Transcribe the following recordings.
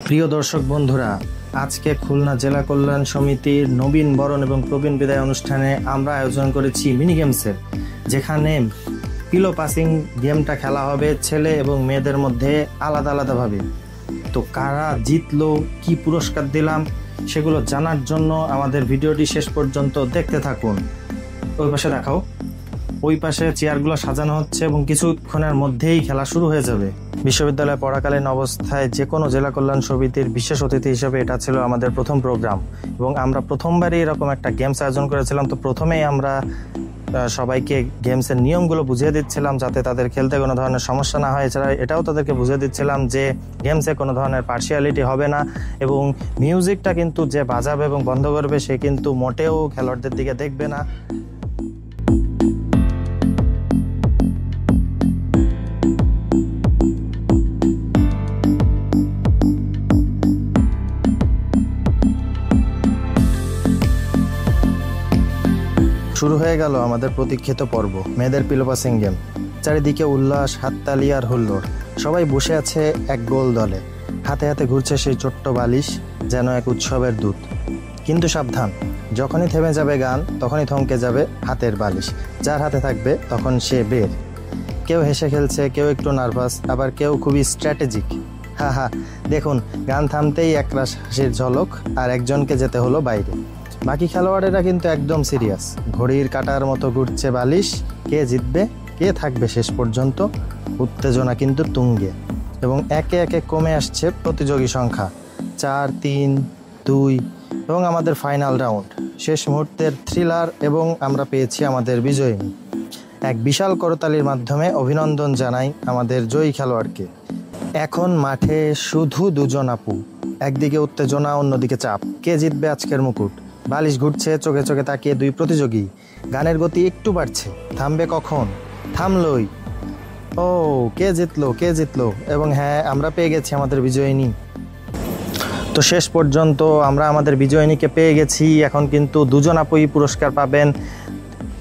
প্রিয় দর্শক বন্ধুরা, আজকে খুলনা জেলা কল্যাণ সমিতির নবীন বরণ এবং প্রবীণ বিদায় অনুষ্ঠানে আমরা আয়োজন করেছি মিনি গেমসের, যেখানে পিলো পাসিং গেমটা খেলা হবে ছেলে এবং মেয়েদের মধ্যে আলাদা আলাদাভাবে। তো কারা জিতলো, কি পুরস্কার দিলাম, সেগুলো জানার জন্য আমাদের ভিডিওটি শেষ পর্যন্ত দেখতে থাকুন। ওই পাশে দেখাও, ওই পাশে চেয়ারগুলো সাজানো হচ্ছে এবং কিছুক্ষণের মধ্যেই খেলা শুরু হয়ে যাবে। বিশ্ববিদ্যালয়ে পড়াকালীন অবস্থায় যে কোনো জেলা কল্যাণ সমিতির বিশেষ অতিথি হিসেবে এটা ছিল আমাদের প্রথম প্রোগ্রাম এবং আমরা প্রথমবারই এরকম একটা গেমস আয়োজন করেছিলাম। তো প্রথমেই আমরা সবাইকে গেমসের নিয়মগুলো বুঝিয়ে দিচ্ছিলাম যাতে তাদের খেলতে কোনো ধরনের সমস্যা না হয়। এছাড়া এটাও তাদেরকে বুঝিয়ে দিচ্ছিলাম যে গেমসে কোনো ধরনের পার্সিয়ালিটি হবে না এবং মিউজিকটা কিন্তু যে বাজাবে এবং বন্ধ করবে সে কিন্তু মোটেও খেলোয়াড়দের দিকে দেখবে না। শুরু হয়ে গেল আমাদের প্রতীক্ষিত পর্ব, মেয়েদের পিলো পাসিং গেম। চারিদিকে উল্লাস, হাততালি আর হুল্লোড়। সবাই বসে আছে এক গোল দলে, হাতে হাতে ঘুরছে সেই ছোট্ট বালিশ, যেন এক উৎসবের দূত। কিন্তু সাবধান, যখনই থেমে যাবে গান তখনই থমকে যাবে হাতের বালিশ। যার হাতে থাকবে তখন সে বের। কেউ হেসে খেলছে, কেউ একটু নার্ভাস, আবার কেউ খুবই স্ট্র্যাটেজিক। হা, দেখুন, গান থামতেই একরাশ হাসির ঝলক আর একজনকে যেতে হলো বাইরে। বাকি খেলোয়াড়েরা কিন্তু একদম সিরিয়াস, ঘড়ির কাঁটার মতো ঘুরছে বালিশ। কে জিতবে, কে থাকবে শেষ পর্যন্ত, উত্তেজনা কিন্তু তুঙ্গে এবং একে একে কমে আসছে প্রতিযোগী সংখ্যা। 4, 3, 2 এবং আমাদের ফাইনাল রাউন্ড, শেষ মুহূর্তের থ্রিলার এবং আমরা পেয়েছি আমাদের বিজয়িনী। এক বিশাল করতালির মাধ্যমে অভিনন্দন জানাই আমাদের জয়ী খেলোয়াড়কে। এখন মাঠে শুধু দুজন আপু, একদিকে উত্তেজনা, অন্যদিকে চাপ। কে জিতবে আজকের মুকুট? বালিশ ঘুরছে, চোখে চোখে তাকিয়ে দুই প্রতিযোগী। গানের গতি একটু বাড়ছে, থামবে কখন? থামলই। ও, কে জিতলো এবং হ্যাঁ, আমরা পেয়ে গেছি আমাদের বিজয়িনী। তো শেষ পর্যন্ত আমরা আমাদের বিজয়িনীকে পেয়ে গেছি। এখন কিন্তু দুজন আপুই পুরস্কার পাবেন।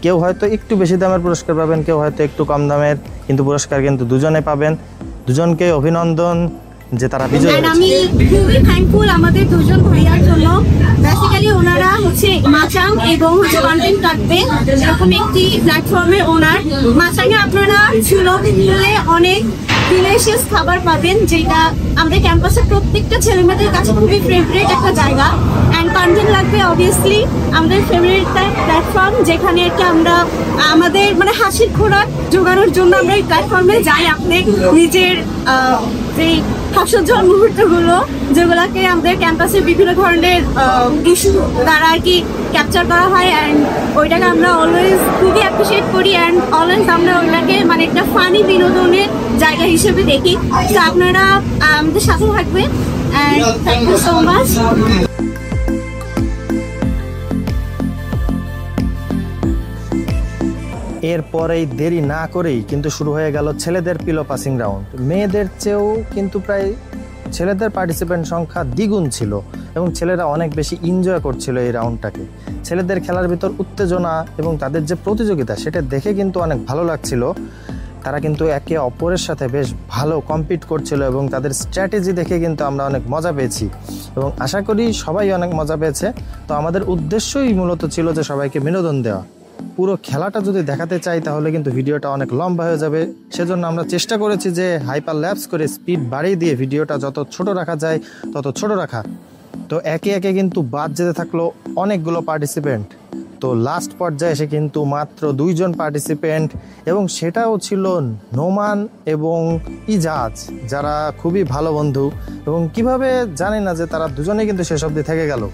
কেউ হয়তো একটু বেশি দামের পুরস্কার পাবেন, কেউ হয়তো একটু কম দামের, কিন্তু পুরস্কার কিন্তু দুজনে পাবেন। দুজনকে অভিনন্দন যে তারা বিজয়ী হয়েছে। আমি খুবই থ্যাঙ্কফুল আমাদের দুজন ভাইয়ার জন্য। বেসিক্যালি ওনারা হচ্ছে মাচাং এবং কন্টেন্ট কাটবে এরকম একটি প্ল্যাটফর্মের ওনার। মাচাংয়ে আপনারা ছিল অনেক ডিলিশিয়াস খাবার পাবেন, যেটা আমাদের ক্যাম্পাসের প্রত্যেকটা ছেলেমেয়েদের কাছে খুবই ফেভারিট একটা জায়গা। অ্যান্ড কন্টেন্ট লাগবে অবভিয়াসলি আমাদের ফেভারিট প্ল্যাটফর্ম, যেখানে একটা আমরা আমাদের মানে হাসির খোরাক জোগানোর জন্য আমরা এই প্ল্যাটফর্মে যাই। আপনি নিজের যে হাস্যোজ্জ্বল মুহূর্তগুলো যেগুলোকে আমাদের ক্যাম্পাসের বিভিন্ন ধরনের ইস্যু দ্বারা আর কি ক্যাপচার করা হয়, অ্যান্ড ওইটাকে আমরা অলওয়েজ খুবই অ্যাপ্রিসিয়েট করি অ্যান্ড অলওয়েজ আমরা ওইটাকে মানে একটা ফানি বিনোদনের জায়গা হিসেবে দেখি। তো আপনারা আমাদের সাথে থাকবেন and thank you so much. এরপরেই দেরি না করেই কিন্তু শুরু হয়ে গেল ছেলেদের পিলো পাসিং রাউন্ড। মেয়েদের চেয়েও কিন্তু প্রায় ছেলেদের পার্টিসিপেন্ট সংখ্যা দ্বিগুণ ছিল এবং ছেলেরা অনেক বেশি এনজয় করছিল এই রাউন্ডটাকে। ছেলেদের খেলার ভিতর উত্তেজনা এবং তাদের যে প্রতিযোগিতা, সেটা দেখে কিন্তু অনেক ভালো লাগছিল। তারা কিন্তু একে অপরের সাথে বেশ ভালো কম্পিট করছিল এবং তাদের স্ট্র্যাটেজি দেখে কিন্তু আমরা অনেক মজা পেয়েছি এবং আশা করি সবাই অনেক মজা পেয়েছে। তো আমাদের উদ্দেশ্যই মূলত ছিল যে সবাইকে বিনোদন দেওয়া। পুরো খেলাটা যদি দেখাতে চাই তাহলে কিন্তু ভিডিওটা অনেক লম্বা হয়ে যাবে, সেজন্য আমরা চেষ্টা করেছি যে হাইপার ল্যাপস করে স্পিড বাড়িয়ে দিয়ে ভিডিওটা যত ছোট রাখা যায় তত ছোট রাখা। তো একে একে কিন্তু বাদ যেতে থাকলো অনেকগুলো পার্টিসিপেন্ট। তো লাস্ট পর্যায়ে এসে কিন্তু মাত্র 2 জন পার্টিসিপেন্ট এবং সেটাও ছিল নোমান এবং ইজাজ, যারা খুবই ভালো বন্ধু এবং কিভাবে জানি না যে তারা দুজনেই কিন্তু শেষ অবধি থেকে গেল।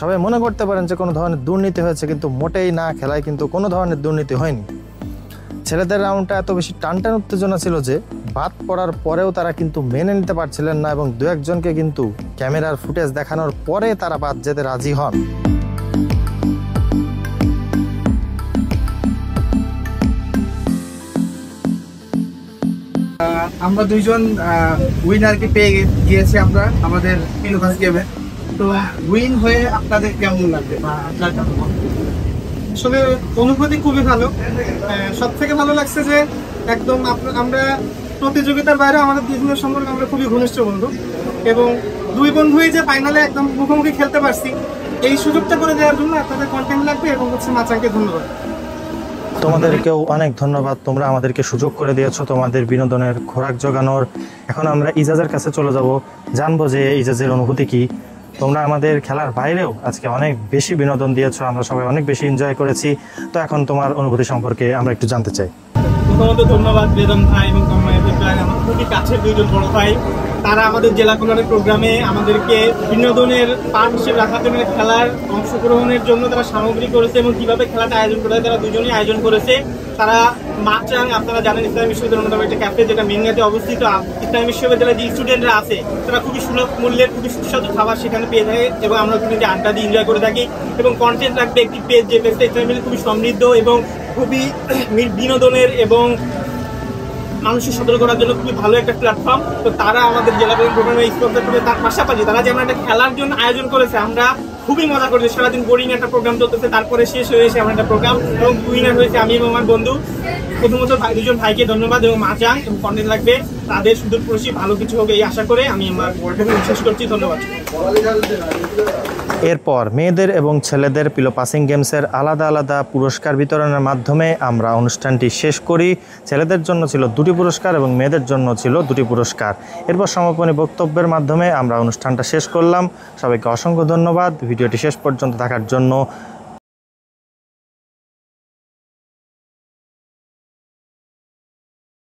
সবাই মনে করতে পারেন যে কোনো ধরনের দুর্নীতি হয়েছে, কিন্তু মোটেই না, খেলায় কিন্তু কোনো ধরনের দুর্নীতি হয়নি। ছেলেদের রাউন্ডটা এত বেশি টানটান উত্তেজনা ছিল যে বাদ পড়ার পরেও তারা কিন্তু মেনে নিতে পারছিলেন না এবং 2-1 জনকে কিন্তু ক্যামেরার ফুটেজ দেখানোর পরে তারা বাদ যেতে রাজি হন। আমরা 2 জন উইনারকে পেয়ে গিয়েছি আমরা আমাদের পিলো পাস গেমে। তো উইন হয়ে আপনাদের কেমন লাগবে বা আপনার কেমন? আসলে অনুভূতি খুবই ভালো। সব থেকে ভালো লাগছে যে একদম আমরা প্রতিযোগিতার বাইরে আমাদের দুজনের সম্পর্কে আমরা খুবই ঘনিষ্ঠ বন্ধু। এবং দুই বন্ধুই যে ফাইনালে একদম মুখোমুখি খেলতে পারছি, এই সুযোগটা করে দেওয়ার জন্য আপনাদের কন্টেন্ট লাগবে এবং হচ্ছে মাচাংকে ধন্যবাদ। তোমাদেরকেও অনেক ধন্যবাদ, তোমরা আমাদেরকে সুযোগ করে দিয়েছো তোমাদের বিনোদনের খোরাক জোগানোর। এখন আমরা ইজাজের কাছে চলে যাব, জানবো যে ইজাজের অনুভূতি কি। তোমরা আমাদের খেলার বাইরেও আজকে অনেক বেশি বিনোদন দিয়েছো, আমরা সবাই অনেক বেশি এনজয় করেছি। তো এখন তোমার অনুভূতি সম্পর্কে আমরা একটু জানতে চাই। প্রথমত ধন্যবাদ বেদম ভাই এবং তন্ময় ভাই, আমার খুবই কাছের দুইজন বড় ভাই। তারা আমাদের জেলা কল্যাণের প্রোগ্রামে আমাদেরকে বিনোদনের পার্ট হিসেবে রাখার জন্য, খেলার অংশগ্রহণের জন্য তারা সামগ্রী করেছে এবং কিভাবে খেলাটা আয়োজন করা হয় তারা দুজনেই আয়োজন করেছে। তারা মাচাং, আপনারা জানেন ইসলামী বিশ্ববিদ্যালয়ের অন্যতম একটা ক্যাফে যেটা মেনগাতে অবস্থিত। ইসলামী বিশ্ববিদ্যালয়ের যে স্টুডেন্টরা আছে তারা খুবই সুলভ মূল্যের খুবই সুস্বাদু খাবার সেখানে পেয়ে থাকে এবং আমরা কিন্তু আড্ডা দিয়ে এনজয় করে থাকি। এবং কন্টেন্ট রাখবে একটি পেজ, যে পেজটা ইসলামী খুবই সমৃদ্ধ এবং খুবই বিনোদনের এবং মানুষের সতর্ক করার জন্য খুবই ভালো একটা প্ল্যাটফর্ম। তো তারা আমাদের জেলা প্রোগ্রামে স্পন্সর করে, তার পাশাপাশি তারা যেমন একটা খেলার জন্য আয়োজন করেছে, আমরা খুবই মজা করেছি। সারাদিন বোরিং একটা প্রোগ্রাম চলতেছে, তারপরে শেষ হয়েছে আমার একটা প্রোগ্রাম এবং উইনার হয়েছে আমি এবং আমার বন্ধু। প্রথমত দুজন ভাইকে ধন্যবাদ এবং মাচাং এবং কন্টেন্ট লাগবে তাদের সুদূরপ্রসারী ভালো কিছু হবে এই আশা করে আমি আমার ওয়ার্ডটাকে শেষ করছি। ধন্যবাদ। এরপর মেয়েদের এবং ছেলেদের পিলো পাসিং গেমসের আলাদা আলাদা পুরস্কার বিতরণের মাধ্যমে আমরা অনুষ্ঠানটি শেষ করি। ছেলেদের জন্য ছিল 2টি পুরস্কার এবং মেয়েদের জন্য ছিল 2টি পুরস্কার। এরপর সমাপনী বক্তব্যের মাধ্যমে আমরা অনুষ্ঠানটা শেষ করলাম। সবাইকে অসংখ্য ধন্যবাদ ভিডিওটি শেষ পর্যন্ত দেখার জন্য।